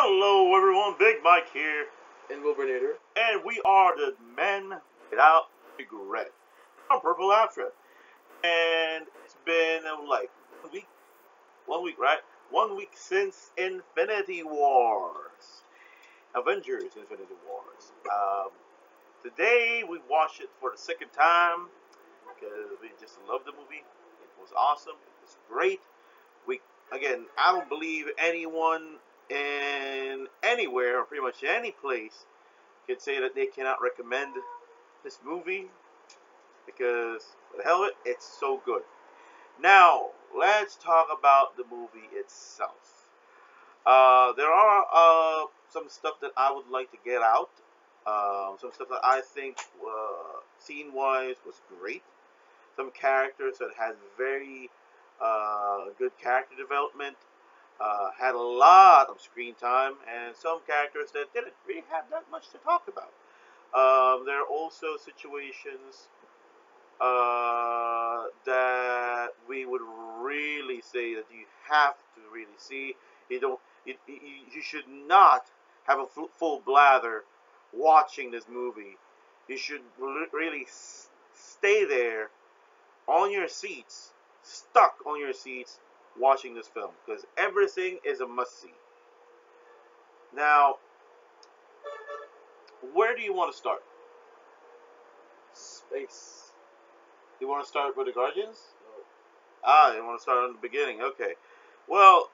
Hello everyone, Big Mike here, And Wilburnator. and we are the Men Without Regret. I'm Purple Outfit, and it's been like 1 week, 1 week, right? 1 week since Infinity Wars, Avengers Infinity Wars. Today we watched it for the second time because we just loved the movie. It was awesome. It was great. I don't believe anyone in anywhere or pretty much any place can say that they cannot recommend this movie because for the hell of it, it's so good. Now, let's talk about the movie itself. There are some stuff that I would like to get out. Some stuff that I think scene-wise was great. Some characters that had very good character development, had a lot of screen time, and some characters that didn't really have that much to talk about. There are also situations that we would really say that you have to really see. You should not have a full blather watching this movie. You should really stay there on your seats, stuck on your seats, watching this film, because everything is a must-see. Now, where do you want to start? Space. You want to start with the Guardians? No. You want to start on the beginning? Okay. Well,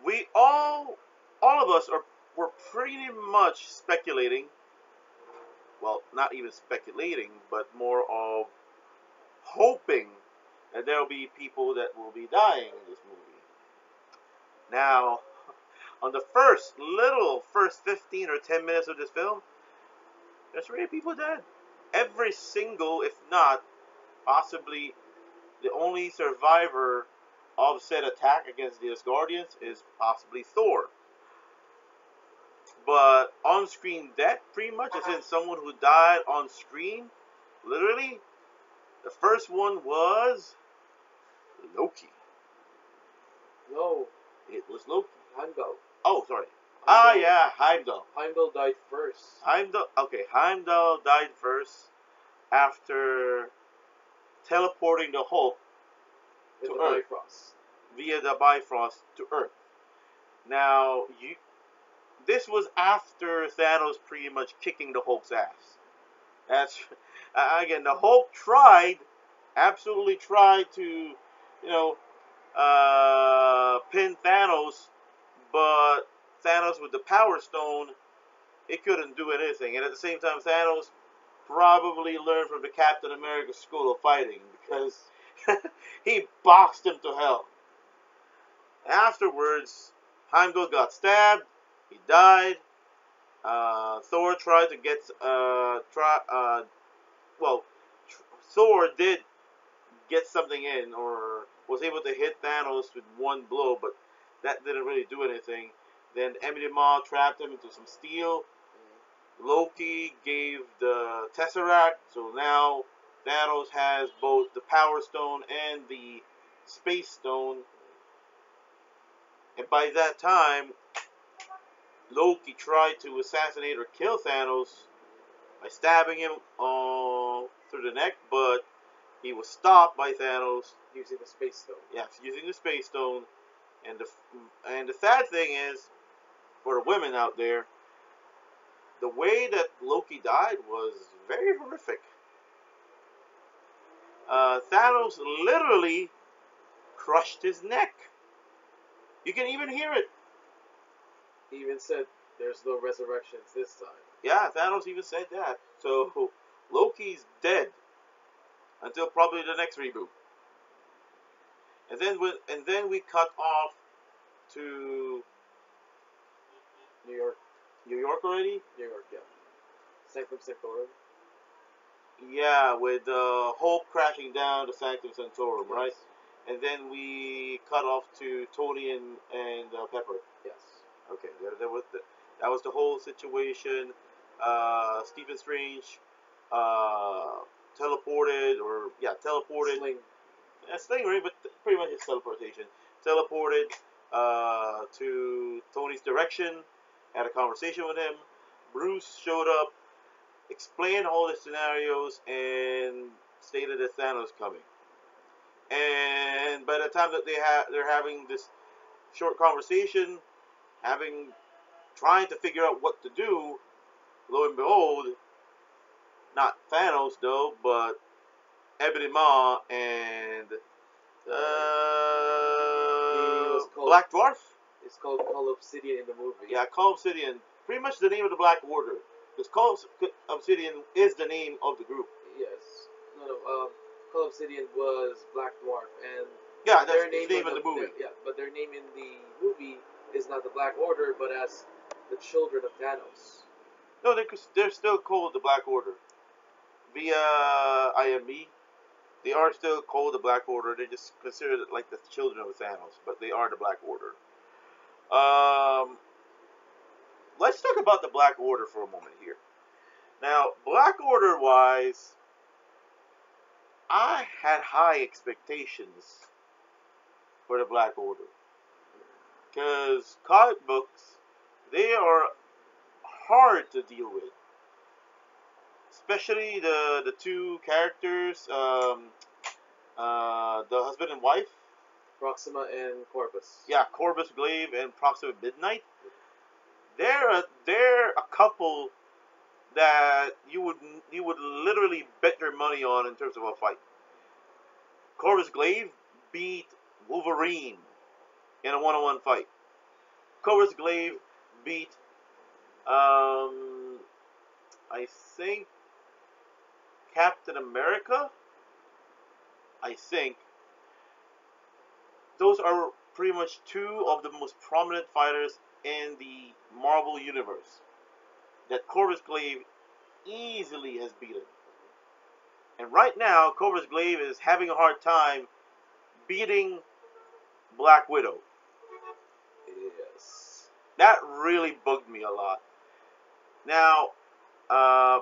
we all of us were pretty much speculating. Well, not even speculating, but more of hoping that there will be people that will be dying in this movie. Now, on the first 15 or 10 minutes of this film, there's already people dead. Every single, if not possibly the only survivor of said attack against the Asgardians is possibly Thor. But on-screen death, pretty much, as in someone who died on screen, literally, the first one was Loki. No. It was Loki. Heimdall. Oh, sorry. Heimdall. Yeah, Heimdall. Heimdall died first. Heimdall died first after teleporting the Hulk With to the Earth Bifrost. via the Bifrost to Earth. Now, this was after Thanos pretty much kicking the Hulk's ass. That's again, the Hulk absolutely tried to, pin Thanos, but Thanos with the Power Stone, it couldn't do anything. And at the same time, Thanos probably learned from the Captain America School of Fighting because he boxed him to hell. Afterwards, Heimdall got stabbed. He died. Thor tried to get Thor did get something in, or was able to hit Thanos with one blow, but that didn't really do anything. Then Emily Maw trapped him into some steel. Loki gave the Tesseract, so now Thanos has both the Power Stone and the Space Stone. And by that time, Loki tried to assassinate or kill Thanos by stabbing him through the neck, but he was stopped by Thanos using the Space Stone. Yes, using the Space Stone. And the sad thing is, for the women out there, the way that Loki died was very horrific. Thanos literally crushed his neck. You can even hear it. He even said there's no resurrections this time. Yeah, Thanos even said that. So Loki's dead until probably the next reboot. And then we cut off to New York. New York already? New York, yeah. Sanctum Sanctorum. Yeah, with Hulk crashing down the Sanctum Sanctorum, right? And then we cut off to Tony and Pepper. Yes. Okay, that was the whole situation. Stephen Strange teleported. Sling. Stingray, but pretty much it's teleportation. Teleported to Tony's direction, had a conversation with him. Bruce showed up, explained all the scenarios, and stated that Thanos coming. And by the time that they're having this short conversation, having trying to figure out what to do, lo and behold, not Thanos though, but Ebony Maw and Black Dwarf. It's called Call Obsidian in the movie. Yeah, Call Obsidian. Pretty much the name of the Black Order. Because Call Obsidian is the name of the group. Yes. No. Call Obsidian was Black Dwarf, and yeah, that's their name in the movie. But their name in the movie is not the Black Order, but as the Children of Thanos. No, they're still called the Black Order. Via IMB, they are still called the Black Order. They just considered it like the children of Thanos, but they are the Black Order. Let's talk about the Black Order for a moment here. Now, Black Order wise, I had high expectations for the Black Order. Because comic books, they are hard to deal with. Especially the two characters, the husband and wife. Proxima and Corvus. Yeah, Corvus Glaive and Proxima Midnight. They're a couple that you would literally bet your money on in terms of a fight. Corvus Glaive beat Wolverine in a one-on-one fight. Corvus Glaive beat I think Captain America. I think those are pretty much two of the most prominent fighters in the Marvel Universe that Corvus Glaive easily has beaten. And right now, Corvus Glaive is having a hard time beating Black Widow. Yes. That really bugged me a lot. Now,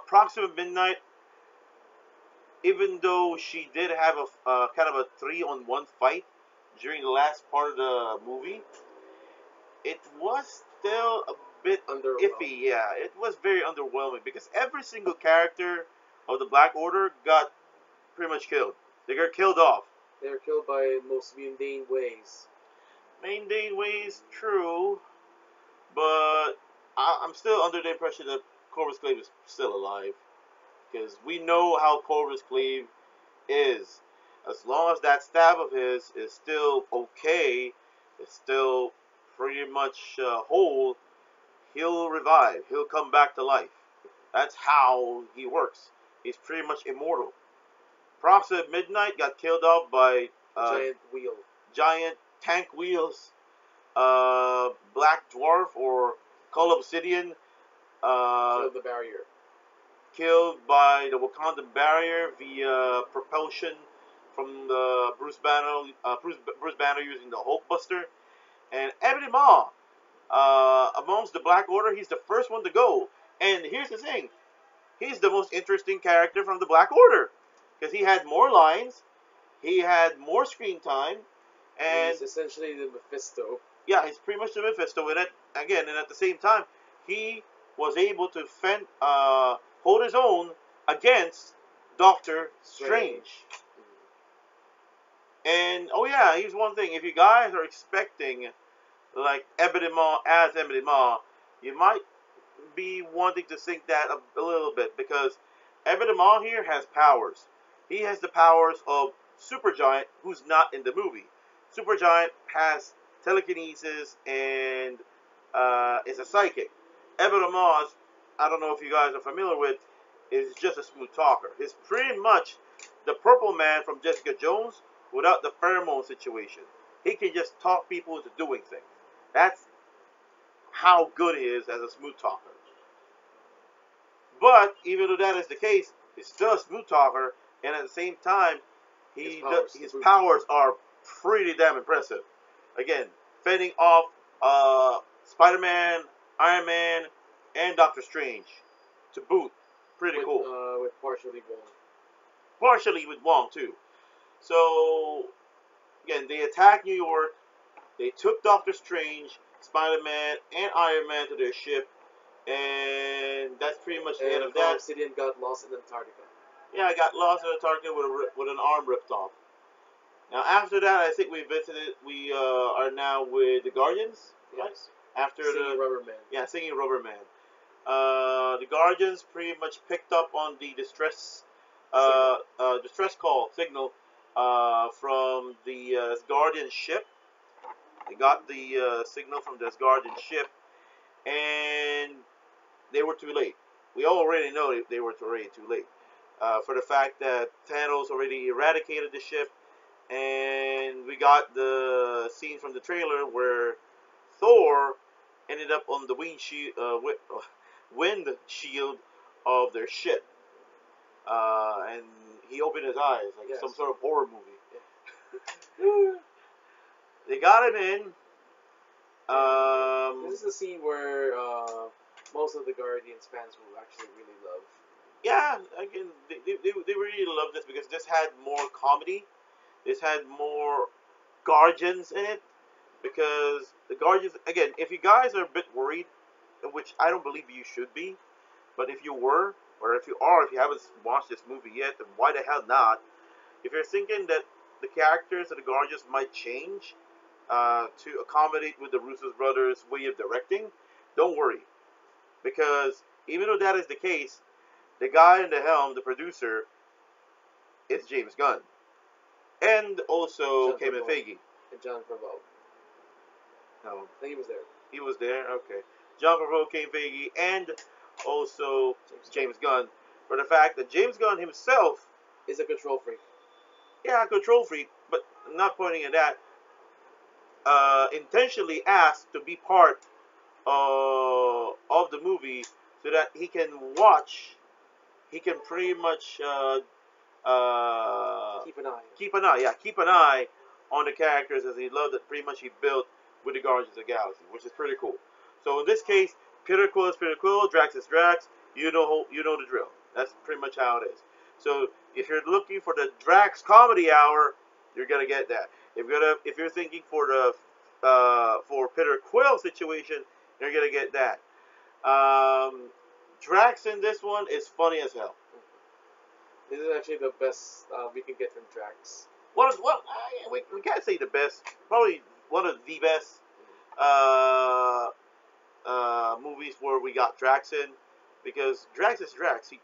Proxima Midnight, even though she did have a kind of a 3-on-1 fight during the last part of the movie, it was still a bit iffy. Yeah, it was very underwhelming because every single character of the Black Order got pretty much killed. They got killed off. They were killed by most mundane ways. Mundane ways, true, but I'm still under the impression that Corvus Glaive is still alive. Because we know how Corvus Glaive is. As long as that stab of his is still okay, it's still pretty much whole, he'll revive. He'll come back to life. That's how he works. He's pretty much immortal. Proxima Midnight got killed off by giant tank wheels. Black Dwarf or Call Obsidian killed the barrier. Killed by the Wakandan barrier via propulsion from the Bruce Banner using the Hulkbuster. And Ebony Maw, amongst the Black Order, he's the first one to go. And here's the thing, he's the most interesting character from the Black Order because he had more lines, he had more screen time, and he's essentially the Mephisto. Yeah, he's pretty much the Mephisto in it again. And at the same time, he was able to hold his own against Doctor Strange. And oh yeah, here's one thing: if you guys are expecting like Ebony Maw as Ebony Maw, you might be wanting to think that a little bit because Ebony Maw here has powers. He has the powers of Supergiant, who's not in the movie. Supergiant has telekinesis and is a psychic. Ebony Maw, I don't know if you guys are familiar with, is just a smooth talker. He's pretty much the Purple Man from Jessica Jones without the pheromone situation. He can just talk people into doing things. That's how good he is as a smooth talker. But even though that is the case, he's still a smooth talker, and at the same time, his powers are pretty damn impressive. Again, fending off Spider-Man, Iron Man, and Doctor Strange to boot. Pretty cool. With partially Wong. Partially with Wong, too. So, again, they attacked New York. They took Doctor Strange. Spider-Man and Iron Man to their ship, and that's pretty much the end And of Carl that. Obsidian got lost in Antarctica. Yeah, I got lost in Antarctica with an arm ripped off. Now after that, I think we visited. We are now with the Guardians, right? Yes. After Singing the Rubber Man. yeah, singing Rubber Man. The Guardians pretty much picked up on the distress call signal from the Guardian ship. They got the signal from this Guardian ship, and they were too late. We already know they were already too late. For the fact that Thanos already eradicated the ship, and we got the scene from the trailer where Thor ended up on the wind shield of their ship, and he opened his eyes like Yes. some sort of horror movie. Yeah. They got him in. This is the scene where most of the Guardians fans will actually really love. Yeah, again, they really love this because this had more comedy. This had more Guardians in it. Because the Guardians, again, if you guys are a bit worried, which I don't believe you should be, but if you were, or if you are, if you haven't watched this movie yet, then why the hell not? If you're thinking that the characters of the Guardians might change to accommodate with the Russo brothers' way of directing, don't worry. Because even though that is the case, the guy in the helm, the producer, is James Gunn. And also John Kevin Favreau. Feige. And John Favreau. No, I think he was there. he was there. Okay, John Favreau, Kevin Feige, and also James Gunn. For the fact that James Gunn himself is a control freak. Yeah, control freak, but not pointing at that. Intentionally asked to be part of the movie so that he can watch. He can pretty much Keep an eye. keep an eye on the characters as he loved it. Pretty much he built with the Guardians of the Galaxy, which is pretty cool. So in this case, Peter Quill is Peter Quill, Drax is Drax. You know the drill. That's pretty much how it is. So if you're looking for the Drax comedy hour, you're gonna get that. If you're thinking for the for Peter Quill situation, you're gonna get that. Drax in this one is funny as hell. This is actually the best we can get from Drax. We can't say the best. Probably one of the best movies where we got Drax in, because Drax is Drax. He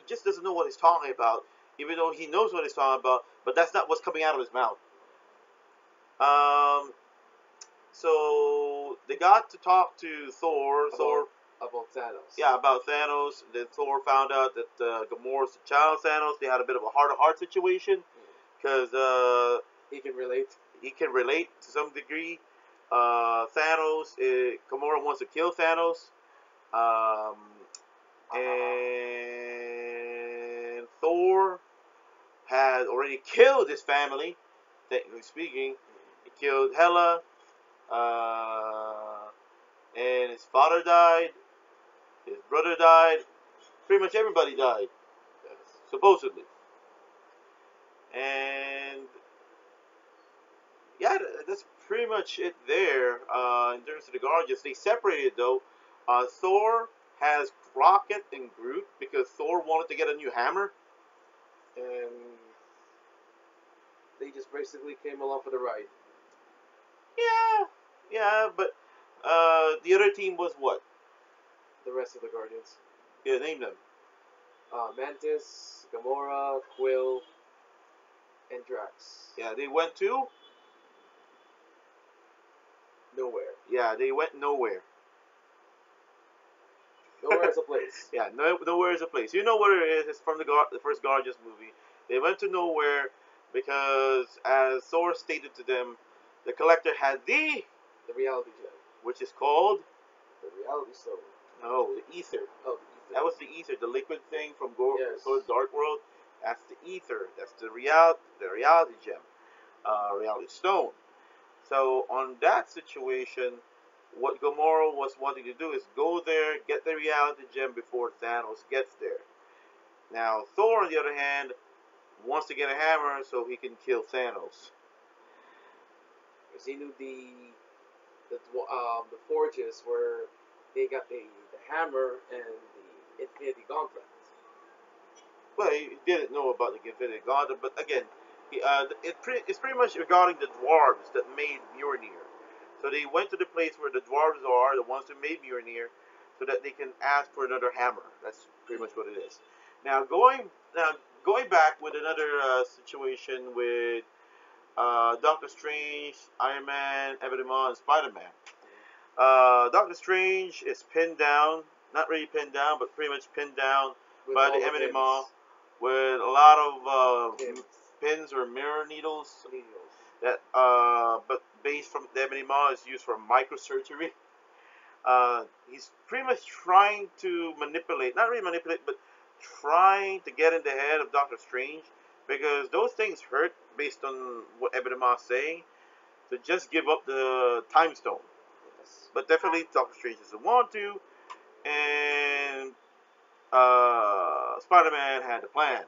just doesn't know what he's talking about, even though he knows what he's talking about. But that's not what's coming out of his mouth. So they got to talk to Thor. About Thanos. Yeah, about Thanos. Then Thor found out that Gamora's the child of Thanos. They had a bit of a heart-to-heart situation because he can relate. He can relate to some degree. Thanos, Gamora wants to kill Thanos, and Thor had already killed his family. Technically speaking, he killed Hela, and his father died. His brother died. Pretty much everybody died, supposedly. And yeah, that's pretty much it there in terms of the Guardians. They separated though. Thor has Rocket and Groot because Thor wanted to get a new hammer. And they just basically came along for the ride. Yeah, but the other team was what? The rest of the Guardians. Yeah, name them. Mantis, Gamora, Quill, and Drax. Yeah, they went to nowhere. Yeah, they went nowhere. Nowhere is a place. Yeah, nowhere is a place. You know where it is? It's from the first Guardians movie. They went to nowhere because, as Thor stated to them, the Collector had the reality gem, which is called the Reality Stone. No, the ether. Oh, the ether. That was the ether, the liquid thing from Yes. Dark World. That's the ether. That's the reality gem, reality stone. So on that situation, what Gamora was wanting to do is go there, get the reality gem before Thanos gets there. Now Thor, on the other hand, wants to get a hammer so he can kill Thanos. Because he knew the forges where they got the hammer and the Infinity Gauntlet. Well, he didn't know about the Infinity Gauntlet, but again, it's pretty much regarding the dwarves that made Mjolnir. So they went to the place where the dwarves are, the ones who made Mjolnir, so that they can ask for another hammer. That's pretty much what it is. Now going back with another situation with Doctor Strange, Iron Man, Ebony Maw, and Spider Man. Doctor Strange is pinned down, not really pinned down, but pretty much pinned down With by all the the Ebony pins. Maw with a lot of Pins. pins or mirror needles Needles. that, but based from the Ebony Maw is used for microsurgery. He's pretty much trying to manipulate, not really manipulate, but trying to get in the head of Doctor Strange because those things hurt based on what Ebony Maw is saying. To just give up the time stone. Yes. But definitely Doctor Strange doesn't want to, and Spider-Man had a plan,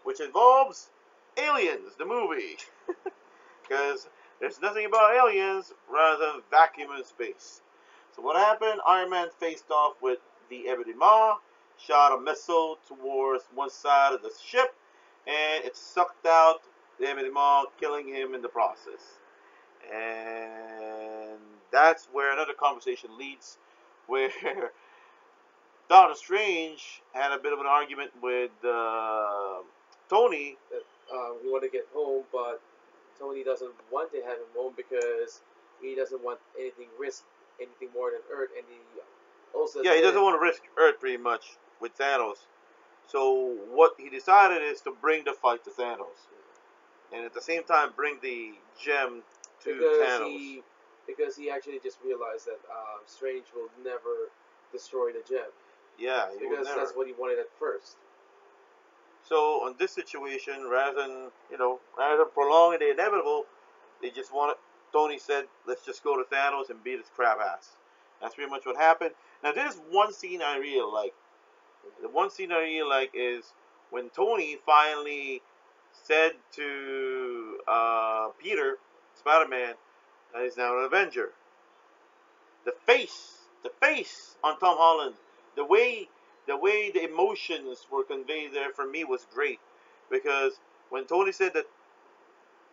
which involves aliens, the movie, because there's nothing about aliens rather than vacuum in space. So what happened? Iron Man faced off with the Ebony Maw, shot a missile towards one side of the ship, and it sucked out the Ebony Maw, killing him in the process. And that's where another conversation leads, where Doctor Strange had a bit of an argument with Tony. That he wanted to get home, but Tony doesn't want to have him home because he doesn't want anything more than Earth, and he also Yeah, he admitted doesn't want to risk Earth pretty much with Thanos. So what he decided is to bring the fight to Thanos, and at the same time bring the gem to because Thanos. he actually just realized that Strange will never destroy the gem Yeah, he would because never. that's what he wanted at first. So on this situation, rather than prolonging the inevitable, they just wanted. Tony said, "Let's just go to Thanos and beat his crap ass." That's pretty much what happened. Now, there's one scene I really like. The one scene I really like is when Tony finally said to Peter, Spider-Man, that he's now an Avenger. The face on Tom Holland, the way the emotions were conveyed there for me was great because when Tony said that,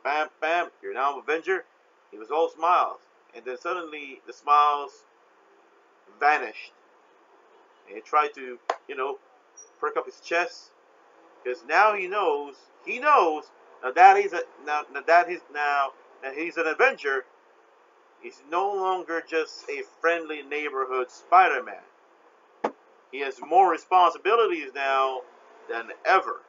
bam, bam, you're now an Avenger, he was all smiles, and then suddenly the smiles vanished, and he tried to, you know, perk up his chest because now he knows now that he's an Avenger. He's no longer just a friendly neighborhood Spider-Man. He has more responsibilities now than ever.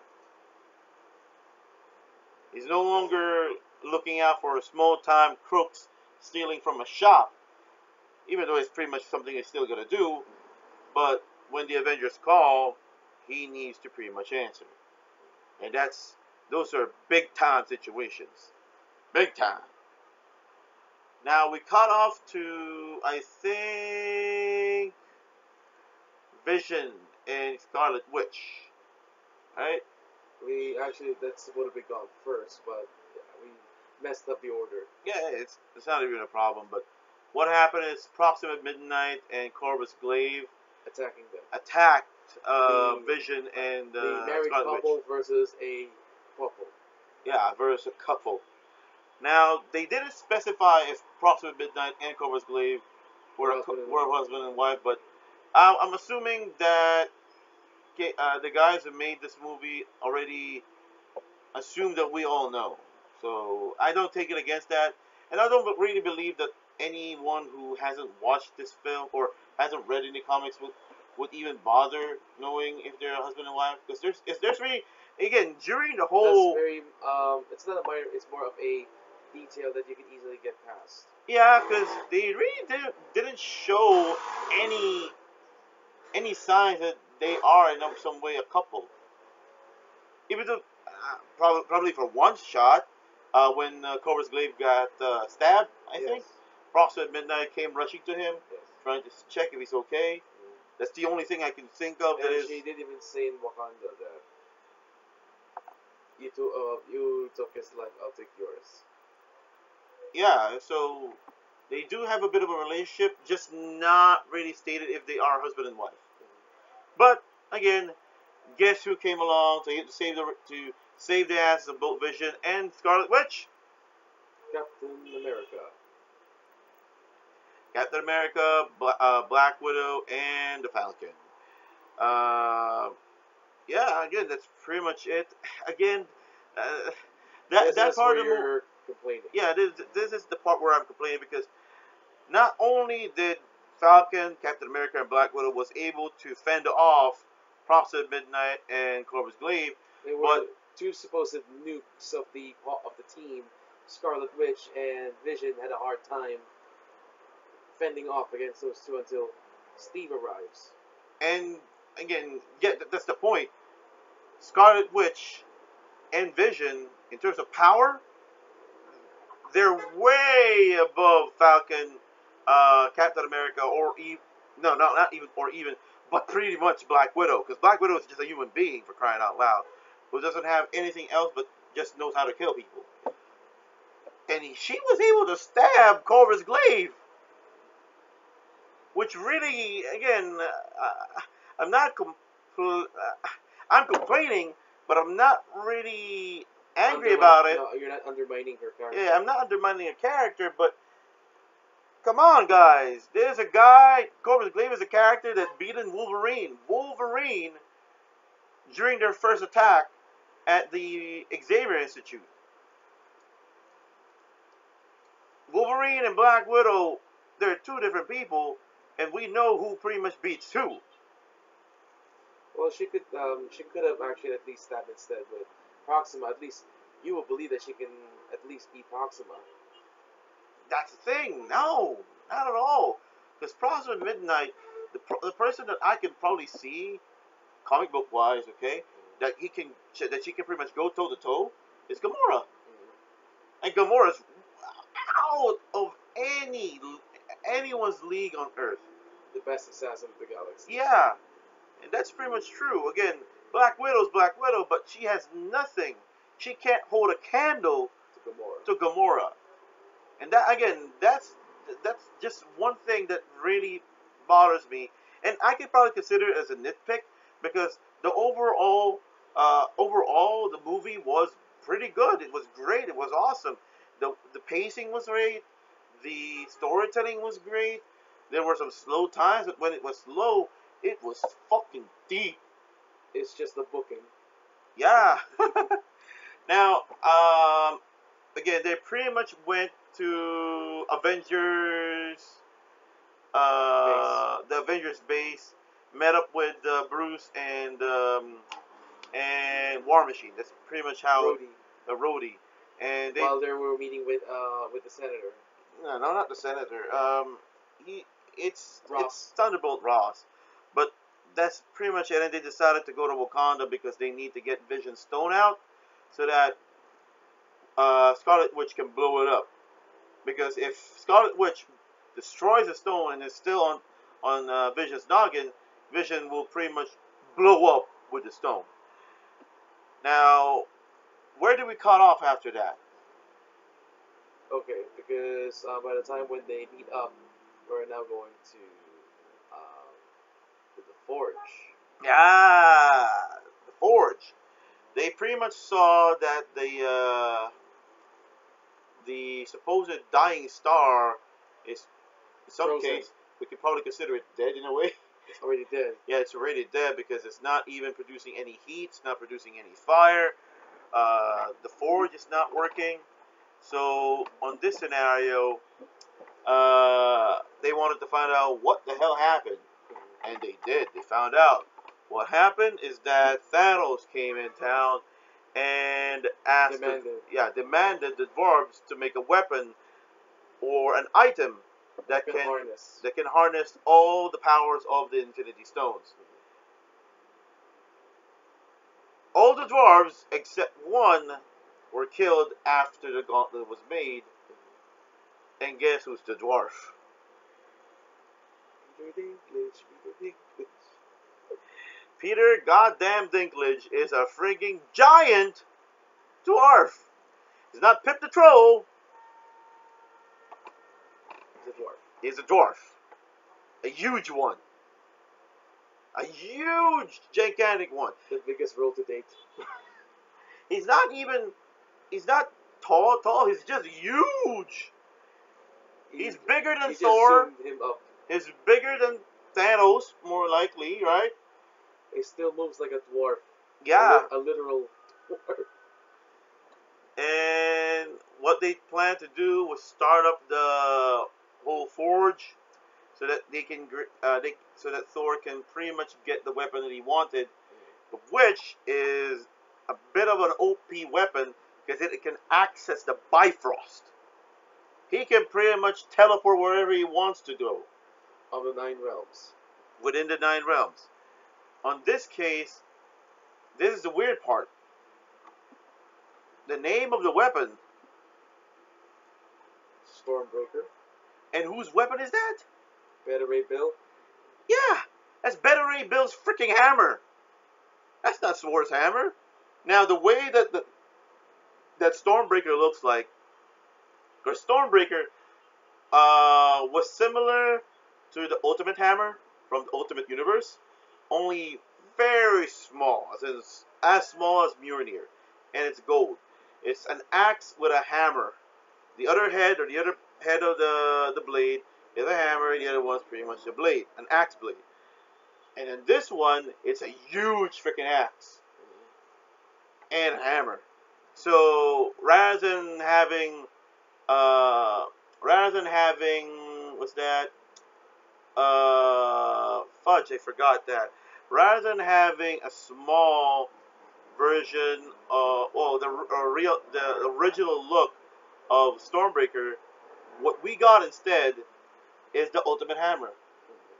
He's no longer looking out for small-time crooks stealing from a shop, even though it's pretty much something he's still gonna do. But when the Avengers call, he needs to pretty much answer, and those are big-time situations, big time. Now we cut off to I think Vision and Scarlet Witch, right? We actually that's would have been gone first, but yeah, we messed up the order, Yeah, it's not even a problem. But what happened is Proxima Midnight and Corvus Glaive attacking them. attacked The Vision and the married Scarlet Witch. couple versus a couple. Yeah, versus a couple. Now they didn't specify if Proxima Midnight and Corvus Glaive Were husband and were wife. husband and wife, but I'm assuming that the guys who made this movie already assume that we all know. So I don't take it against that, and I don't really believe that anyone who hasn't watched this film or hasn't read any comics would even bother knowing if they're a husband and wife because there's really again during the That's whole very it's not a minor. It's more of a detail that you can easily get past. yeah because they really didn't show any any signs that they are in some way a couple. Even though probably for one shot, when Corvus Glaive got stabbed, I Yes. think Frost at Midnight came rushing to him, Yes. trying to check if he's okay. That's the only thing I can think of that And is she didn't even say in Wakanda that you took his life, I'll take yours. yeah. So They do have a bit of a relationship, just not really stated if they are husband and wife. But again, guess who came along to save the asses of both Vision and Scarlet Witch? Captain America. Captain America, Black Widow, and the Falcon. Uh, yeah, again, that's pretty much it. Again, uh, that This that is part where of the movie. you're complaining. Yeah, this is the part where I'm complaining because not only did Falcon, Captain America, and Black Widow was able to fend off Prophet Midnight and Corvus Glaive, They were but two supposed nukes of the team. Scarlet Witch and Vision had a hard time fending off against those two until Steve arrives. and again, yeah, that's the point. Scarlet Witch and Vision, in terms of power, they're way above Falcon, Captain America, or even no, not even or even, but pretty much Black Widow, because Black Widow is just a human being for crying out loud, who doesn't have anything else but just knows how to kill people. And she was able to stab Corvus Glaive, which really, again, I'm not I'm complaining, but I'm not really angry about it. No, you're not undermining her character. Yeah, I'm not undermining a character, but come on, guys. There's a guy, Corvus Glaive is a character that beaten Wolverine. Wolverine, during their first attack at the Xavier Institute. Wolverine and Black Widow, they're two different people, and we know who pretty much beats who. Well, she could have actually at least stabbed instead with Proxima. At least you will believe that she can at least beat Proxima. That's the thing. No, not at all. Because Prophet Midnight, the person that I can probably see, comic book wise, okay, that she can pretty much go toe to toe, is Gamora. And Gamora's out of anyone's league on Earth. The best assassin of the galaxy. Yeah, and that's pretty much true. Again, Black Widow's Black Widow, but she has nothing. She can't hold a candle To Gamora. to Gamora. And that again, that's just one thing that really bothers me. And I could probably consider it as a nitpick because the overall the movie was pretty good. It was great. It was awesome. The pacing was great. The storytelling was great. There were some slow times, but when it was slow, it was fucking deep. It's just the booking. Yeah. Now, again, they pretty much went to the Avengers base, met up with Bruce and War Machine. That's pretty much how Rhodey. Rhodey, and they While they were meeting with the senator. no, not the senator. It's Ross. Thunderbolt Ross, but that's pretty much it. And they decided to go to Wakanda because they need to get Vision's stone out, so that Scarlet Witch can blow it up. Because if Scarlet Witch destroys the stone and is still on Vision's noggin, Vision will pretty much blow up with the stone. Now, where do we cut off after that? Okay, because by the time when they meet up, we're now going to the Forge. Yeah, the Forge. They pretty much saw that the supposed dying star is, in some Frozen. case, we could probably consider it dead in a way. It's already dead. Yeah, it's already dead because it's not even producing any heat. It's not producing any fire. The forge is not working. So on this scenario, they wanted to find out what the hell happened, and they did. They found out. What happened is that Thanos came in town and demanded the dwarves to make a weapon or an item that can harness all the powers of the Infinity Stones. All the dwarves except one were killed after the gauntlet was made. And guess who's the dwarf? Peter goddamn Dinklage is a frigging giant dwarf. He's not Pip the Troll. He's a dwarf. A huge one. A huge, gigantic one. The biggest role to date. He's not even. He's not tall. He's just huge. He's bigger than He just Thor. zoomed him up. He's bigger than Thanos, more likely, right? He still moves like a dwarf. Yeah. A literal dwarf. And what they plan to do was start up the whole forge, so that they can so that Thor can pretty much get the weapon that he wanted, which is a bit of an OP weapon because it can access the Bifrost. He can pretty much teleport wherever he wants to go Of the 9 realms. within the 9 realms. On this case, this is the weird part. The name of the weapon, Stormbreaker. and whose weapon is that? Beta Ray Bill. Yeah, that's Beta Ray Bill's freaking hammer. That's not Thor's hammer. Now, the way that that Stormbreaker looks like, because Stormbreaker was similar to the Ultimate Hammer from the Ultimate Universe, only very small, as small as Mjolnir, and it's gold. It's an axe with a hammer. The other head, or the other head of the blade, is a hammer. The other one's pretty much a blade, an axe blade. And in this one, it's a huge freaking axe and a hammer. So rather than having what's that? Fudge, I forgot that. Rather than having a small version of the original look of Stormbreaker, what we got instead is the Ultimate Hammer,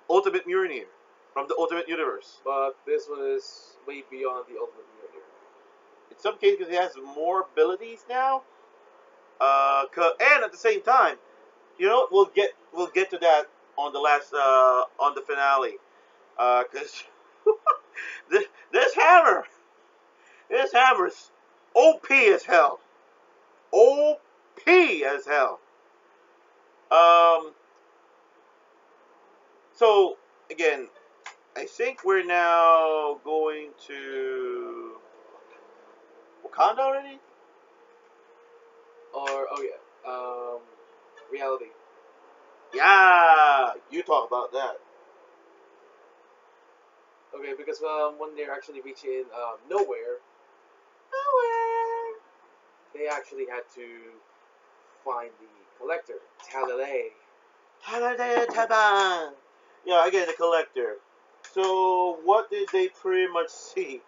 Ultimate Mjolnir from the Ultimate Universe. But this one is way beyond the Ultimate Mjolnir. In some cases, it has more abilities now. And at the same time, we'll get to that on the last on the finale, because this hammer's OP as hell, OP as hell. So again, I think we're now going to Wakanda already. Or, reality. Yeah, you talk about that. Okay, because when they're actually reaching nowhere, they actually had to find the collector, Talalay. Yeah, again, the collector. So, what did they pretty much see?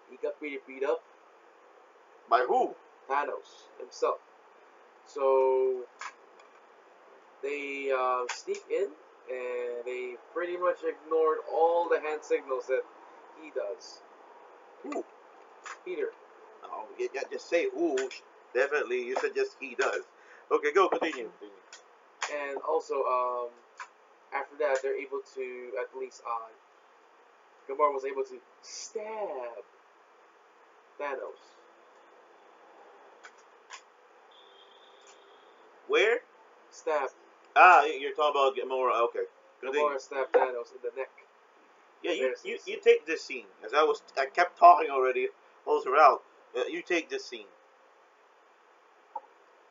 He got pretty beat up. By who? Thanos himself. So they sneak in, and they pretty much ignored all the hand signals that he does. Who? Peter. Oh, yeah, just say who. Definitely, you said just he does. Okay, go, continue. And also, after that, they're able to, at least, Gamora was able to stab Thanos. Where? Stab. You're talking about Gamora. Okay. Gamora stabbed Thanos in the neck. Yeah, you take this scene, as I kept talking already all throughout. You take this scene.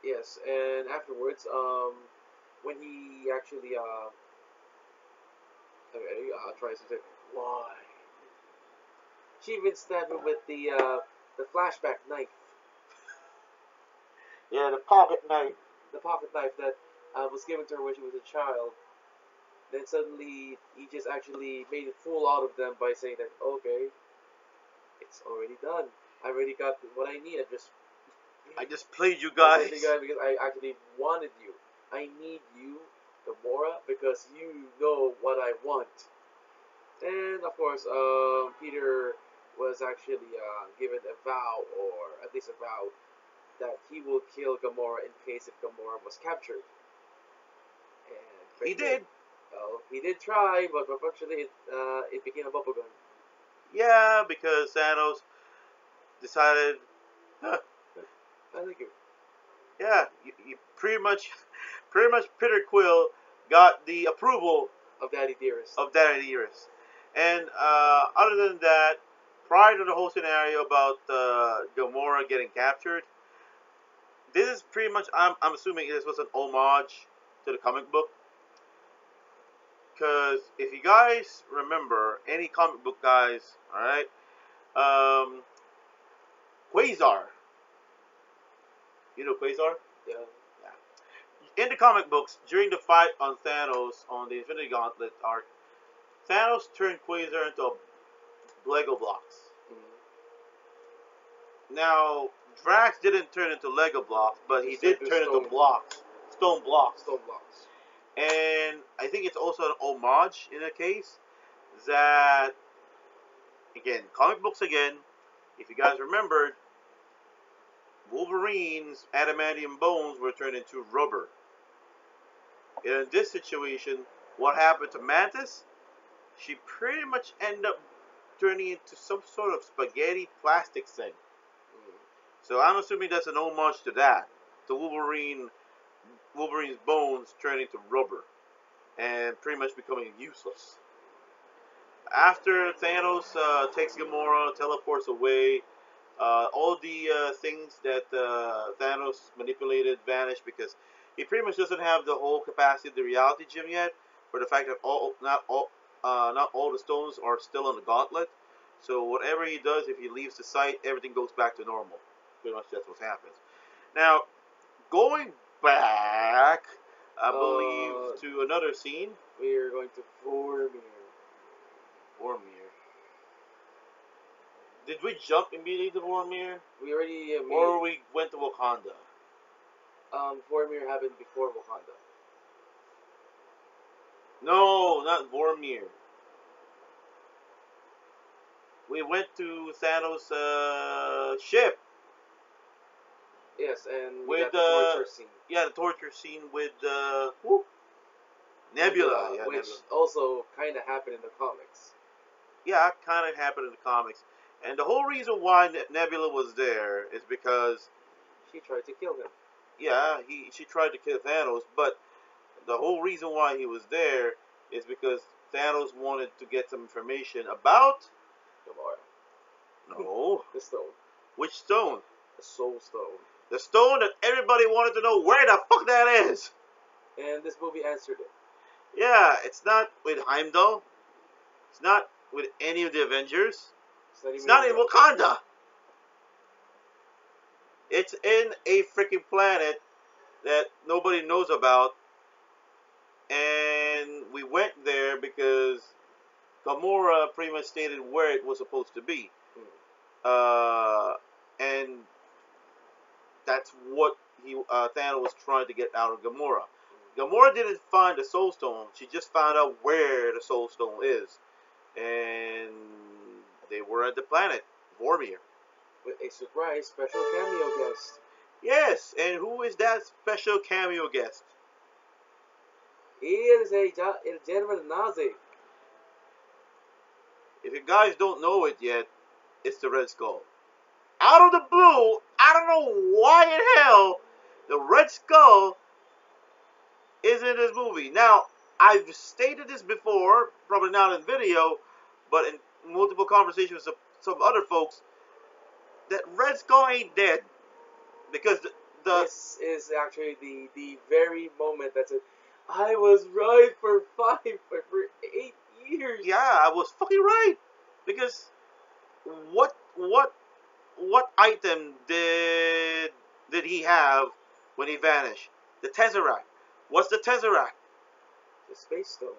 Yes, and afterwards, when he actually, tries to say, why? She even stabbed him with the flashback knife. Yeah, the pocket knife. The pocket knife that was given to her when she was a child. Then suddenly, he just actually made a fool out of them by saying that, okay, it's already done. I already got what I need. I just played you guys. Because I actually wanted you. I need you, Gamora, because you know what I want. And of course, Peter was actually given a vow, or at least a vow, that he will kill Gamora in case if Gamora was captured. And He did. Well, he did try, but unfortunately, it became a bubblegum. Yeah, because Thanos decided, I like you. Yeah, you pretty much Peter Quill got the approval of Daddy Dearest. of Daddy Dearest. And other than that, prior to the whole scenario about Gamora getting captured, this is pretty much, I'm assuming this was an homage to the comic book. Because if you guys remember, any comic book guys, alright, um, Quasar. You know Quasar? Yeah. Yeah. In the comic books, during the fight on Thanos on the Infinity Gauntlet arc, Thanos turned Quasar into Lego blocks. Now, Drax didn't turn into Lego blocks, but he did turn into blocks. Stone blocks. Stone blocks. And I think it's also an homage in a case that, again, comic books again, if you guys remembered, Wolverine's adamantium bones were turned into rubber. And in this situation, what happened to Mantis? She pretty much ended up turning into some sort of spaghetti plastic thing. So I'm assuming that's an homage to that. To Wolverine's bones turning to rubber. And pretty much becoming useless. After Thanos takes Gamora, teleports away, all the things that Thanos manipulated vanish because he pretty much doesn't have the whole capacity of the reality gem yet, for the fact that not all the stones are still on the gauntlet. So whatever he does, if he leaves the site, everything goes back to normal. Pretty much that's what happens. Now, going back, I believe, to another scene. We are going to Vormir. Did we jump immediately to Vormir? We already or we went to Wakanda? Vormir happened before Wakanda. No, not Vormir. We went to Thanos' ship. Yes, and with got the torture scene. Yeah, the torture scene with Nebula. Yeah, which Nebula. also kind of happened in the comics. Yeah, kind of happened in the comics. And the whole reason why Nebula was there is because she tried to kill him. Yeah, she tried to kill Thanos, but the whole reason why he was there is because Thanos wanted to get some information about Gamora. No. The stone. Which stone? The Soul Stone. The stone that everybody wanted to know where the fuck that is. And this movie answered it. Yeah, it's not with Heimdall. It's not with any of the Avengers. It's not in Wakanda. It's in a freaking planet that nobody knows about. And we went there because Gamora pretty much stated where it was supposed to be. And that's what Thanos was trying to get out of Gamora. Gamora didn't find the Soul Stone. She just found out where the Soul Stone is. And they were at the planet, Vormir. With a surprise special cameo guest. Yes, and who is that special cameo guest? He is El General Nazi. If you guys don't know it yet, it's the Red Skull. Out of the blue, I don't know why in hell the Red Skull is in this movie. Now, I've stated this before, probably not in video, but in multiple conversations with some other folks, that Red Skull ain't dead. Because this is actually the very moment that said, I was right for 8 years. Yeah, I was fucking right. Because what item did he have when he vanished? The Tesseract. What's the Tesseract? The Space Stone.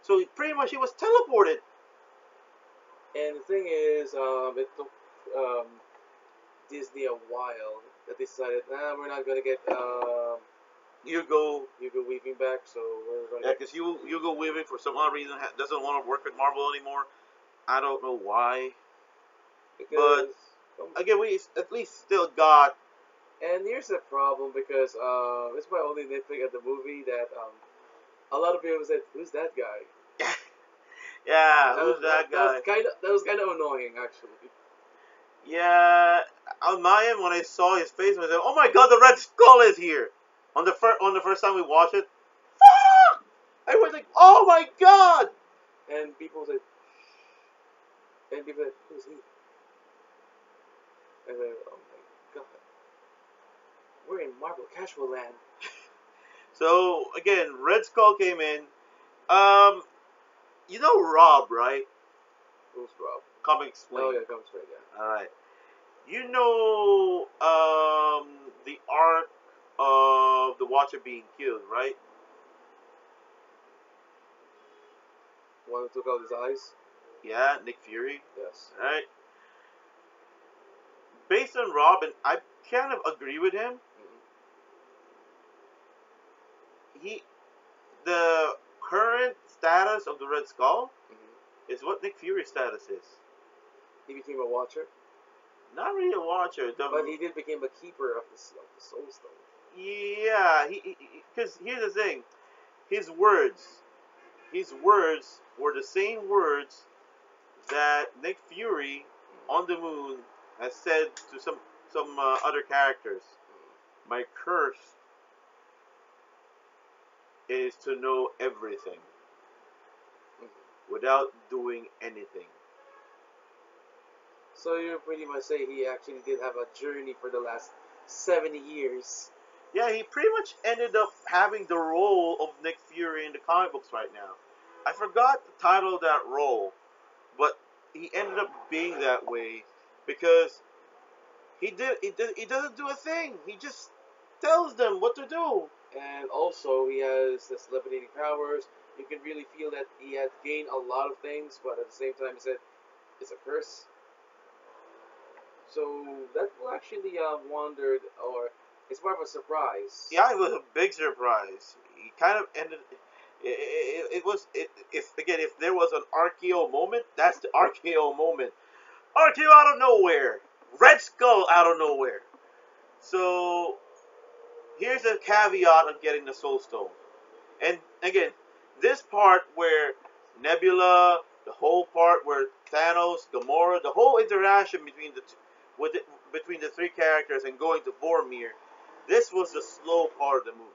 So pretty much he was teleported. And the thing is, it took Disney a while that they decided, we're not gonna get Hugo Weaving back, so we're gonna. Yeah, because Hugo Weaving for some odd reason doesn't want to work with Marvel anymore. I don't know why. Because, but again, we at least still got. And here's the problem, because it's my only nitpick at the movie that a lot of people said, "Who's that guy?" Yeah, who's that guy? That was kind of annoying, actually. Yeah, on my end, when I saw his face, I was like, "Oh my God, the Red Skull is here!" On the first time we watched it, fuck! I was like, "Oh my God!" And people said, and people said, who's he? And then, oh my god, we're in Marvel Casual Land. So again, Red Skull came in. Um, you know Rob, right? Who's Rob? Comic Oh Explain. yeah, comes right, yeah. All right. You know the arc of the Watcher being killed, right? One who took out his eyes? Yeah, Nick Fury. Yes. Right. Based on Robin, I kind of agree with him. He, the current status of the Red Skull is what Nick Fury's status is. He became a watcher, Not really a Watcher. but he did become a keeper of the Soul Stone. Yeah, because here's the thing, his words, his words were the same words that Nick Fury on the moon has said to some other characters. My curse is to know everything without doing anything. So you pretty much say he actually did have a journey for the last 70 years. Yeah, he pretty much ended up having the role of Nick Fury in the comic books right now. I forgot the title of that role, but he ended up being that way because he doesn't do a thing. He just tells them what to do. And also, he has this levitating powers. You can really feel that he has gained a lot of things, but at the same time, he said it's a curse. So that will actually wondered, or it's more of a surprise. Yeah, it was a big surprise. He kind of ended. It was if there was an RKO moment, that's the RKO moment. RKO out of nowhere, Red Skull out of nowhere. So here's a caveat of getting the Soul Stone. And again, this part where Nebula, the whole part where Thanos, Gamora, the whole interaction between between the three characters and going to Vormir, this was the slow part of the movie.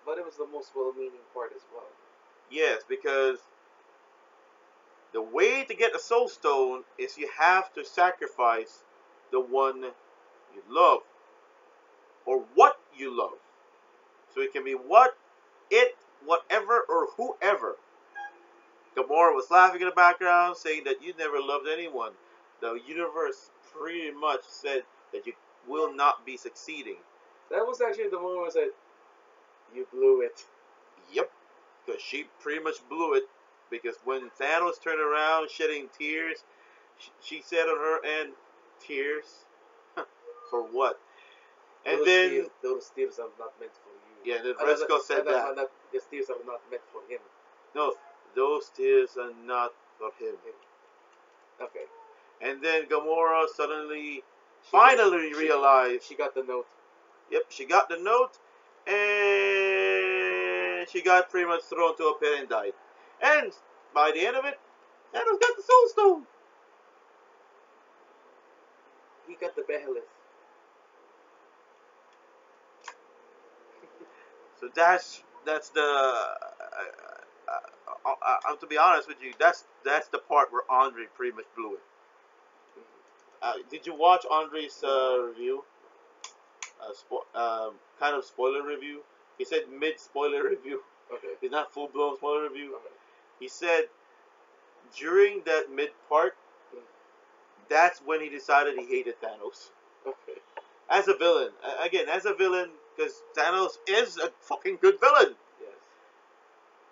But it was the most well-meaning part as well. Yes, because the way to get the Soul Stone is you have to sacrifice the one you love or what you love. So it can be whatever, or whoever. Gamora was laughing in the background, saying that you never loved anyone. The universe pretty much said that you will not be succeeding. That was actually the moment I said, you blew it. Yep, because she pretty much blew it. Because when Thanos turned around shedding tears, she said on her end, tears? For what? And those tears are not meant for you. Yeah, the Red Skull said that. Those tears are not meant for him. No, those tears are not for him. Okay. And then Gamora finally realized. She got the note. Yep, she got the note, and she got pretty much thrown to a pit and died. And by the end of it, Thanos got the Soul Stone. He got the behemoth. So that's the. To be honest with you, that's the part where Andre pretty much blew it. Did you watch Andre's review? Kind of spoiler review. He said mid spoiler review. Okay. It's not full blown spoiler review. Okay. He said during that mid part, that's when he decided he hated Thanos. Okay. As a villain, again, as a villain, because Thanos is a fucking good villain. Yes.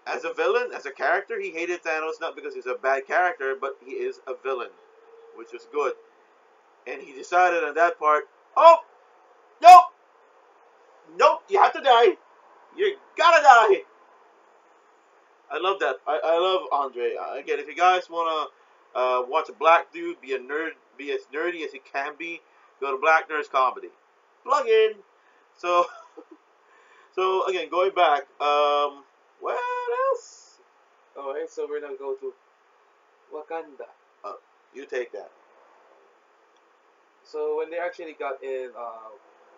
As a villain, as a character, he hated Thanos not because he's a bad character, but he is a villain, which is good. And he decided on that part, oh, nope, you have to die. You gotta die. I love that. I love Andre. Again, if you guys wanna watch a black dude be a nerd, be as nerdy as he can be, go to Black Nerds Comedy. Plug in. So, so again, going back. What else? All right, so we're gonna go to Wakanda. You take that. So when they actually got in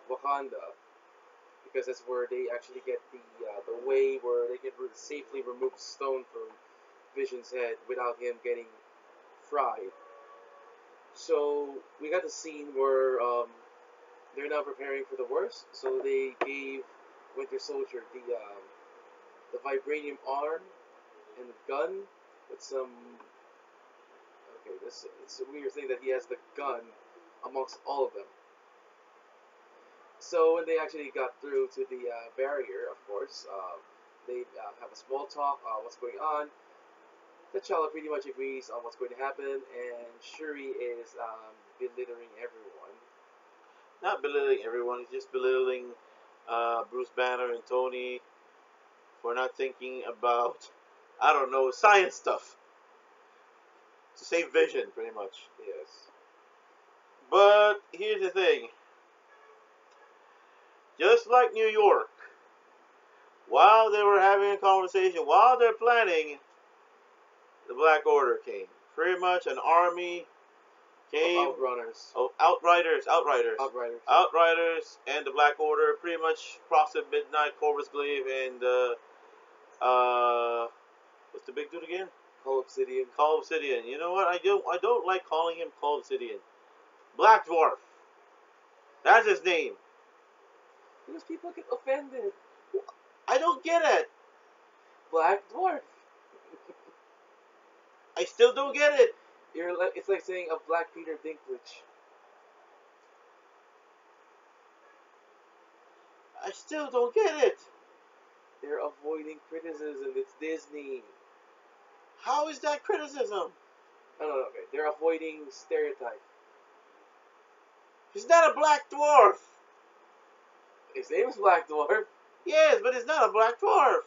Wakanda, because that's where they actually get the way where they can safely remove stone from Vision's head without him getting fried. So we got the scene where they're now preparing for the worst. So they gave Winter Soldier the vibranium arm and gun with some. Okay, this it's a weird thing that he has the gun amongst all of them. So when they actually got through to the barrier, of course, they have a small talk. What's going on? T'Challa pretty much agrees on what's going to happen, and Shuri is belittling everyone. Not belittling everyone. He's just belittling Bruce Banner and Tony for not thinking about, I don't know, science stuff to save Vision, pretty much. Yes. But here's the thing. Just like New York, while they were having a conversation, while they're planning, the Black Order came. Pretty much an army came. Outrunners. Oh, Outriders. Outriders. Outriders and the Black Order pretty much crossed at midnight, Corvus Glaive, and what's the big dude again? Call Obsidian. Call Obsidian. You know what? I don't like calling him Call Obsidian. Black Dwarf. That's his name. Because people get offended. I don't get it. Black Dwarf. I still don't get it. It's like saying a Black Peter Dinklage. I still don't get it. They're avoiding criticism. It's Disney. How is that criticism? No, okay. They're avoiding stereotype. He's not a Black Dwarf. His name is Black Dwarf. Yes, but he's not a Black Dwarf.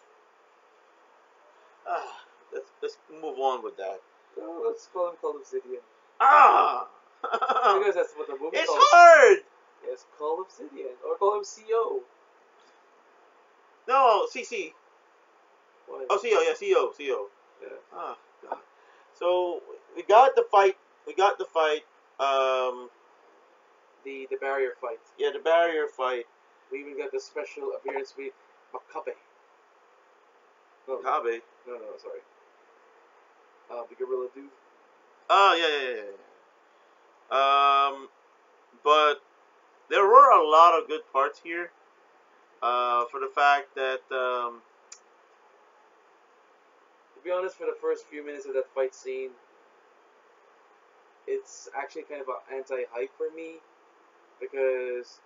Let's move on with that. So let's call him Call Obsidian. Ah! Because that's what the movie It's calls. hard! Yes, Call Obsidian. Or call him CO. No, CC. What? Oh, CO, yeah, CO. Yeah. Oh, God. So, we got the fight. The barrier fight. Yeah, the barrier fight. We even got the special appearance with Makabe. No, Kabe. no, sorry. The gorilla dude. Oh, yeah. But there were a lot of good parts here. For the fact that, To be honest, for the first few minutes of that fight scene, it's actually kind of an anti-hype for me because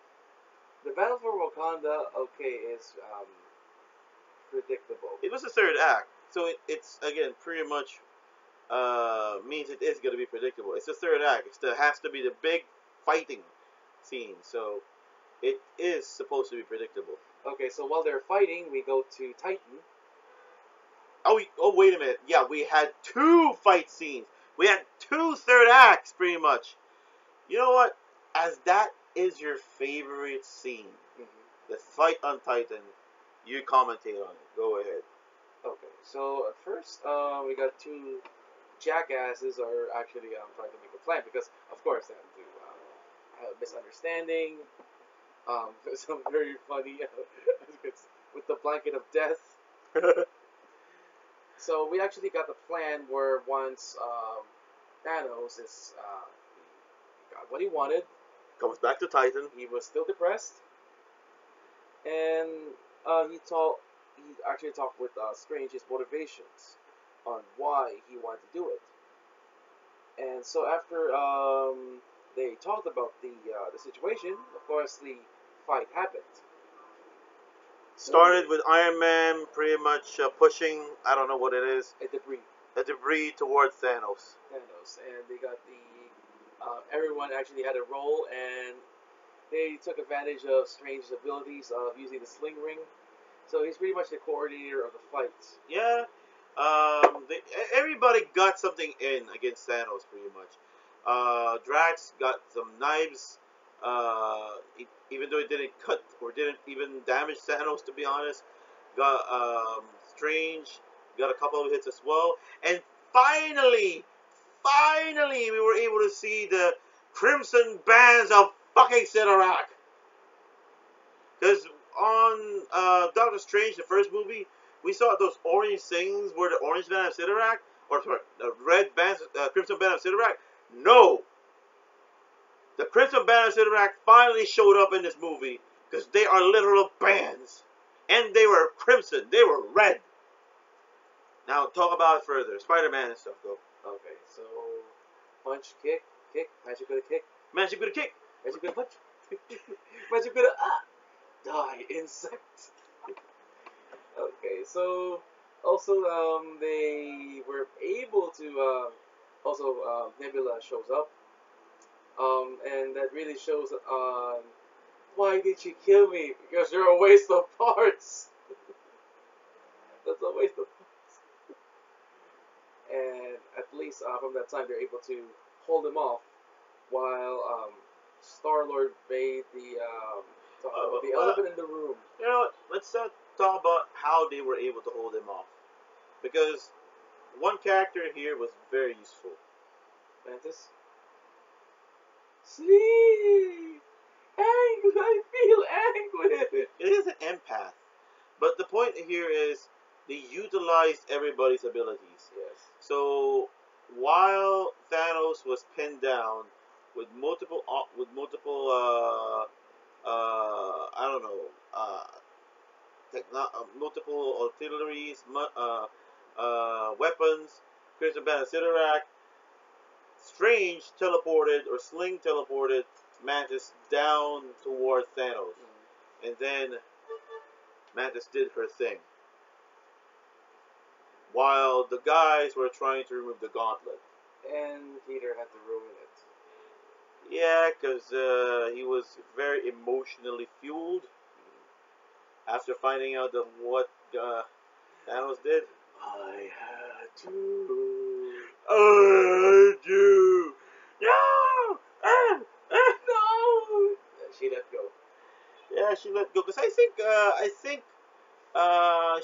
the battle for Wakanda, okay, is predictable. it was the third act. So it's, again, pretty much means it is going to be predictable. It's the third act. It has to be the big fighting scene. So it is supposed to be predictable. Okay, so while they're fighting, we go to Titan. Oh, wait a minute. Yeah, we had two fight scenes. We had two third acts, pretty much. You know what? As that is your favorite scene, the fight on Titan, you commentate on it. Go ahead. Okay, so at first, we got two jackasses are actually trying to make a plan because, of course, they have to have a misunderstanding. Some very funny with the blanket of death. So we actually got the plan where once Thanos got what he wanted, Comes back to Titan. he was still depressed, and he actually talked with Strange's motivations on why he wanted to do it. And so after they talked about the situation, of course the fight happened. Started with Iron Man pretty much pushing, I don't know what it is, A a debris towards Thanos. Thanos, and they got everyone actually had a role, and they took advantage of Strange's abilities of using the sling ring. So he's pretty much the coordinator of the fights. Yeah, everybody got something in against Thanos pretty much. Drax got some knives, even though it didn't cut or didn't even damage Thanos, to be honest. Got Strange, got a couple of hits as well, and finally, we were able to see crimson bands of fucking Sidorak. Because on Doctor Strange, the first movie, we saw those orange things were the orange band of Sidorak, or sorry, the red band, crimson band of Sidorak. No, the crimson band of Sidorak finally showed up in this movie because they are literal bands, and they were crimson. They were red. Now talk about it further. Spider-Man and stuff, though. Okay, so punch, kick, magic with a kick, Magic with a kick. magic with a punch, magic with a die insect. Okay, so also they were able to also Nebula shows up, and that really shows why did you kill me? Because you're a waste of parts. That's a waste of parts. And at least from that time they're able to hold him off, while Star Lord made the talk about the elephant in the room. You know what? Let's talk about how they were able to hold him off. Because one character here was very useful. Mantis. Sleep. I feel anguish. It is an empath. But the point here is they utilized everybody's abilities. Yes. So while Thanos was pinned down with multiple I don't know multiple artilleries, weapons, Crimson Band of Sidorak, Strange teleported or Sling teleported Mantis down toward Thanos, and then Mantis did her thing. While the guys were trying to remove the gauntlet. And Peter had to ruin it. Yeah, because he was very emotionally fueled after finding out that what Thanos did. I had to. I do. No! No! She let go. Yeah, she let go. Because I think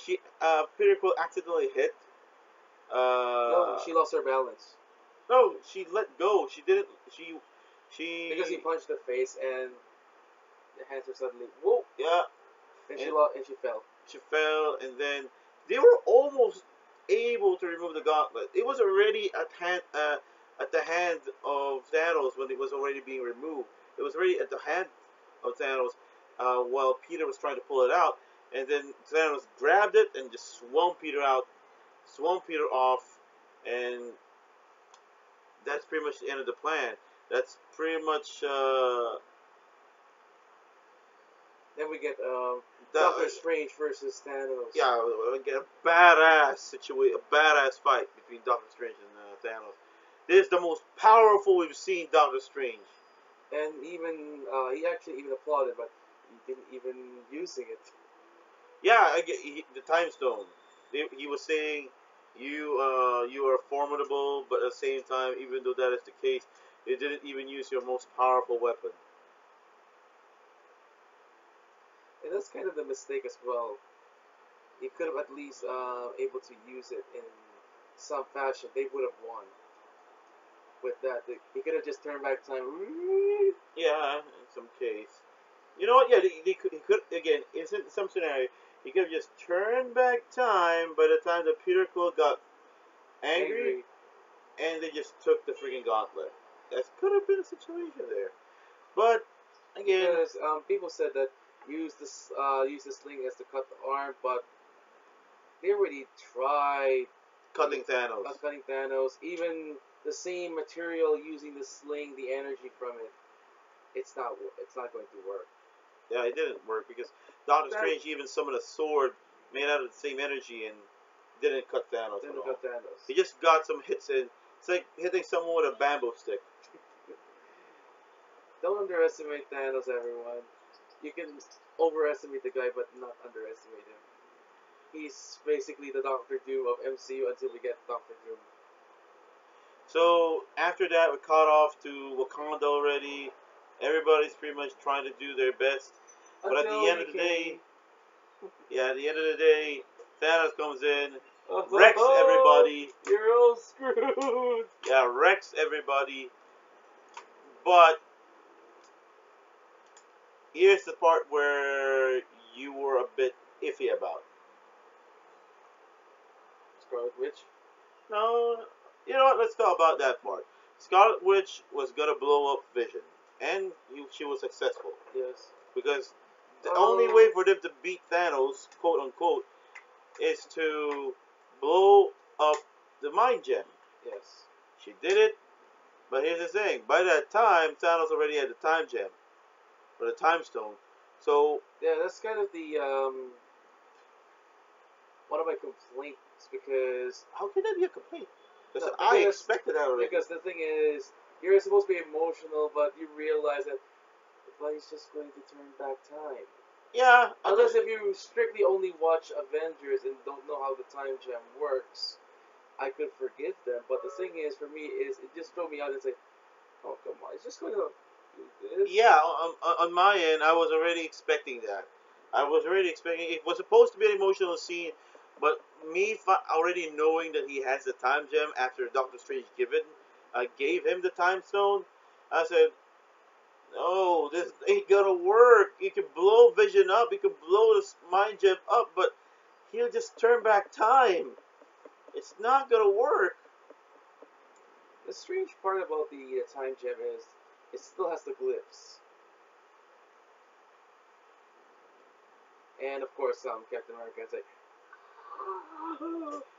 she Peter Quill accidentally hit. No, she lost her balance. No, she let go. She didn't. She. Because he punched the face and the hands were suddenly whoa. Yeah. And she fell. She fell, and then they were almost able to remove the gauntlet. It was already at the hand of Thanos when it was already being removed. It was already at the hand of Thanos while Peter was trying to pull it out, and then Thanos grabbed it and just swung Peter off, and that's pretty much the end of the plan. That's pretty much. Then we get Doctor Strange versus Thanos. Yeah, we get a badass situation, a badass fight between Doctor Strange and Thanos. This is the most powerful we've seen Doctor Strange. And even he actually even applauded, but he didn't even using it. Yeah, the Time Stone. He was saying, you are formidable, but at the same time, even though that is the case, you didn't even use your most powerful weapon. And that's kind of the mistake as well. He could have at least able to use it in some fashion. They would have won. With that, he could have just turned back time. Yeah, in some case. You know what? Yeah, he could again in some scenario. He could have just turned back time by the time that Peter Quill got angry, and they just took the freaking gauntlet. That could have been a situation there. But again, because people said that use the sling as to cut the arm, but they already tried cutting Thanos. Cutting Thanos, even the same material using the sling, the energy from it, it's not going to work. Yeah, it didn't work because Doctor Strange even summoned a sword made out of the same energy and didn't cut Thanos at all. He just got some hits in. It's like hitting someone with a bamboo stick. Don't underestimate Thanos, everyone. You can overestimate the guy, but not underestimate him. He's basically the Doctor Doom of MCU until we get Doctor Doom. So after that, we caught off to Wakanda already. Everybody's pretty much trying to do their best, but at the end of the day, Thanos comes in, wrecks everybody. You're all screwed. Yeah, wrecks everybody. But here's the part where you were a bit iffy about. Scarlet Witch. No, you know what? Let's talk about that part. Scarlet Witch was gonna blow up Vision, and she was successful Yes. because the only Um. way for them to beat Thanos, quote unquote, is to blow up the Mind Gem. Yes. She did it, but here's the thing: by that time, Thanos already had the Time Gem or the Time Stone. So Yeah, that's kind of the one of my complaints because how can that be a complaint? Because no, I expected that already. because the thing is you're supposed to be emotional, but you realize that the he's just going to turn back time. Yeah, Unless if you strictly only watch Avengers and don't know how the time gem works, I could forgive them. But the thing is, for me, is it just threw me out and say, "Oh come on, it's just going to do this." yeah. On my end, I was already expecting that. I was already expecting it was supposed to be an emotional scene, but already knowing that he has the time gem after Doctor Strange gave him the time stone, I said, "No, this ain't gonna work. You can blow Vision up, you can blow the mind gem up, but he'll just turn back time. It's not gonna work." The strange part about the time gem is it still has the glyphs, and of course, Captain America can say,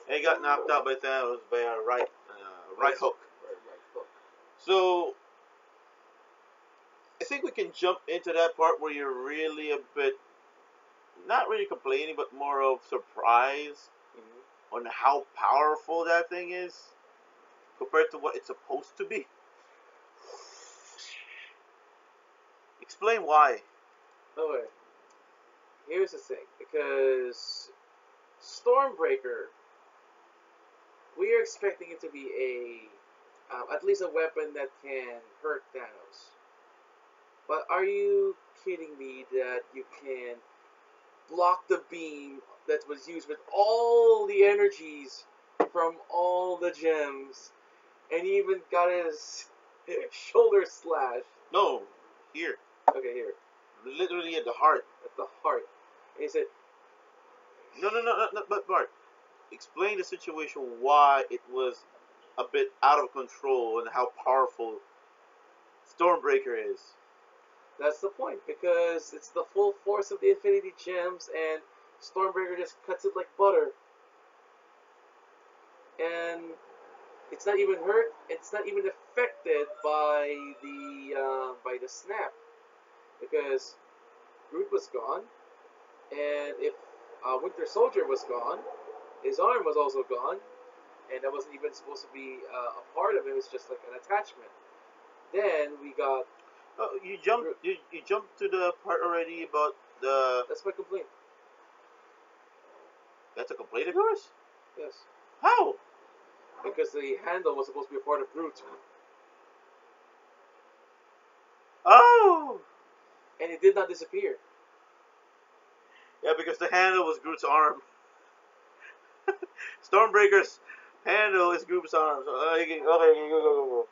And he got knocked out by Thanos by a right "Yes, hook. right hook." So I think we can jump into that part where you're really a bit not really complaining, but more of surprise Mm-hmm. on how powerful that thing is compared to what it's supposed to be. Explain why. Okay, here's the thing, because Stormbreaker, we are expecting it to be at least a weapon that can hurt Thanos. But are you kidding me that you can block the beam that was used with all the energies from all the gems, and he even got his shoulder slashed? No, here, Okay, here literally at the heart. at the heart, and he said, No, but Bart, explain the situation why it was a bit out of control and how powerful Stormbreaker is. "That's the point because it's the full force of the Infinity Gems, and Stormbreaker just cuts it like butter, and it's not even hurt. It's not even affected by the snap because Groot was gone, and if Winter Soldier was gone, his arm was also gone, and that wasn't even supposed to be a part of it. It was just like an attachment. Then we got Oh, you jumped. Groot. You jumped to the part already about the. That's my complaint. That's a complaint of yours. Yes, How? because the handle was supposed to be a part of Groot, Oh, and it did not disappear. yeah, because the handle was Groot's arm. Stormbreaker's handle is Groot's arm. So, okay, go.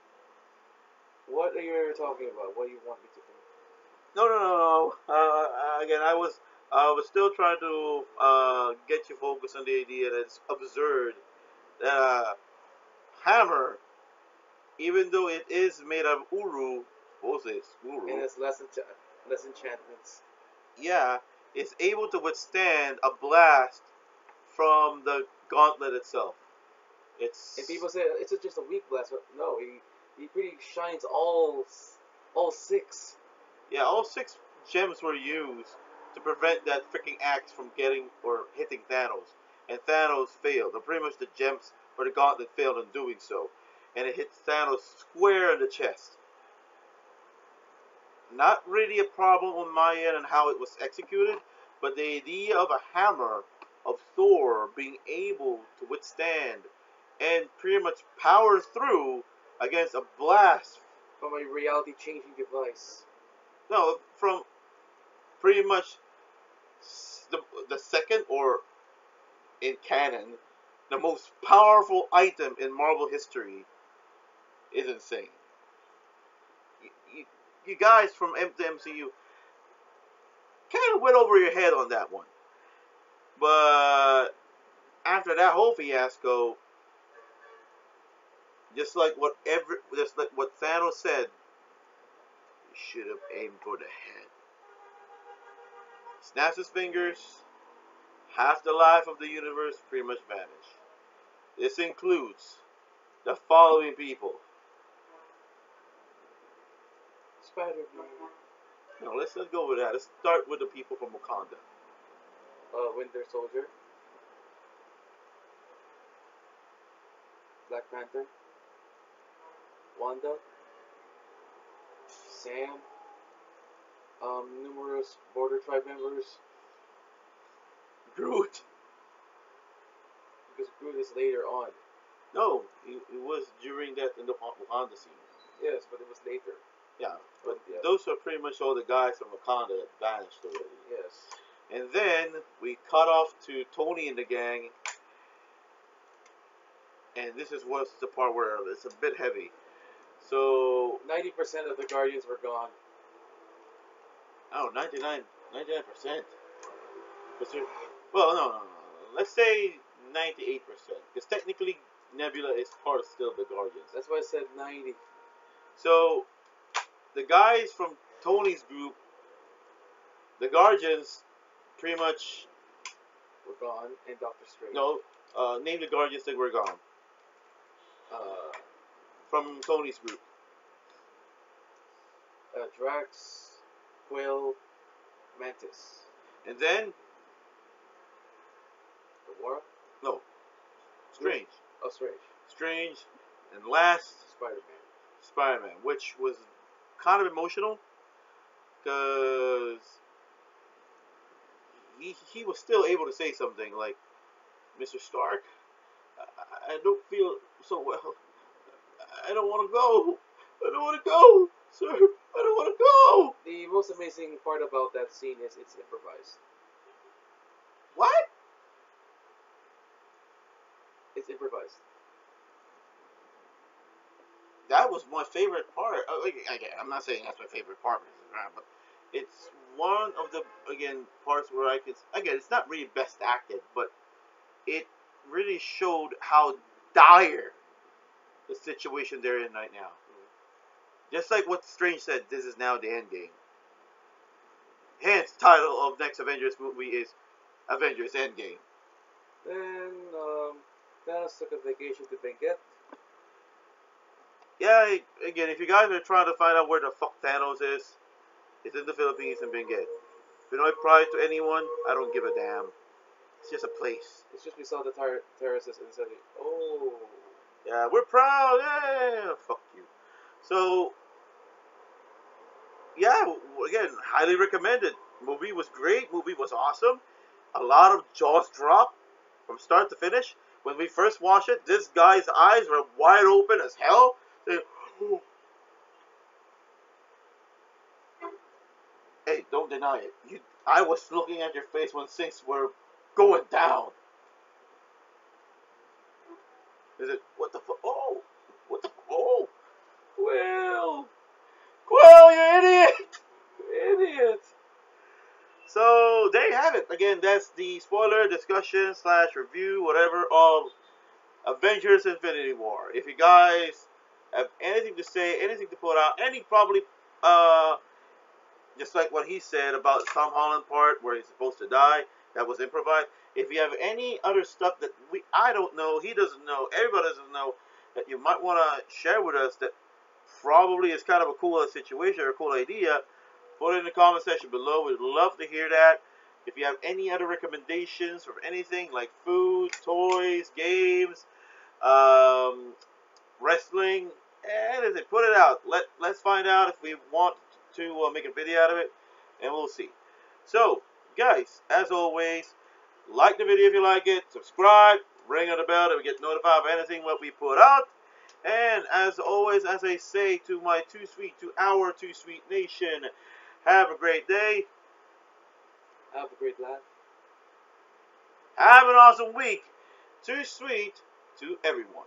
What are you talking about? What do you want me to think? No. Again, I was still trying to get you focused on the idea that it's absurd that hammer, even though it is made of uru, suppose it's And uru, it's less enchantments. yeah, is able to withstand a blast from the gauntlet itself. And It's people say it's just a weak blast, but no, he pretty shines all six. yeah, all six gems were used to prevent that freaking axe from getting or hitting Thanos, and Thanos failed. Or pretty much the gems or the gauntlet failed in doing so, and it hit Thanos square in the chest. Not really a problem on my end on how it was executed, but the idea of a hammer of Thor being able to withstand and pretty much power through against a blast. From a reality changing device. No, from pretty much the second or in canon, the most powerful item in Marvel history is insane. you guys from the MCU kind of went over your head on that one. But after that whole fiasco, just like what Thanos said, you should have aimed for the head. Snaps his fingers, half the life of the universe pretty much vanished. This includes the following people. Spider-Man. No, let's go with that. Let's start with the people from Wakanda. Winter Soldier. Black Panther. Wanda. Sam. Numerous Border Tribe members. Groot. Because Groot is later on. No, it was during that in the Wakanda scene. Yes, but it was later. Yeah, but Yeah. those are pretty much all the guys from Wakanda that vanished already. Yes. And then we cut off to Tony and the gang. And this is what's the part where it's a bit heavy. So 90% of the Guardians were gone. oh, 99%. Well, no. Let's say 98%. Because technically Nebula is part of still the Guardians. That's why I said 90. So the guys from Tony's group, the Guardians, pretty much Were gone, and Doctor Strange. no. Name the Guardians that were gone Uh, from Tony's group. Drax, Quill, Mantis. And then Gamora? no, Strange, Oh, Strange. Strange, and last Spider-Man. Spider-Man, which was kind of emotional because he was still able to say something like, "Mr. Stark, I don't feel so well. I don't want to go. I don't want to go, sir. I don't want to go." The most amazing part about that scene is it's improvised. What? It's improvised. That was my favorite part. Again, I'm not saying that's my favorite part, but it's one of the parts where I can again. It's not really best acted, but it really showed how dire the situation they're in right now. Just like what Strange said, this is now the end game. Hence, title of next Avengers movie is Avengers Endgame. Then, Thanos took a vacation to Benguet. Yeah, again, if you guys are trying to find out where the fuck Thanos is, it's in the Philippines in Benguet. If you know it prior to anyone, I don't give a damn. It's just a place. It's just we saw the terraces and said, oh. Yeah, we're proud. Yeah, fuck you. So, yeah, again, highly recommended. Movie was great. Movie was awesome. A lot of jaws dropped from start to finish. When we first watched it, this guy's eyes were wide open as hell. Hey, don't deny it. I was looking at your face when things were going down. Is it what the fuck? Oh, what the oh? Quill, you idiot! Idiot! So there you have it. Again, that's the spoiler discussion / review, whatever, of Avengers Infinity War. If you guys have anything to say, anything to put out, any probably just like what he said about Tom Holland part where he's supposed to die, that was improvised. If you have any other stuff that I don't know, he doesn't know, everybody doesn't know, that you might want to share with us that probably is kind of a cool situation or a cool idea, put it in the comment section below. We'd love to hear that. If you have any other recommendations for anything like food, toys, games, wrestling, anything, put it out. Let's find out if we want to make a video out of it, and we'll see. So, guys, as always, like the video if you like it, subscribe, ring on the bell to get notified of anything what we put out. And as always, as I say to my to our too sweet nation, have a great day. Have a great laugh. Have an awesome week. Too sweet to everyone.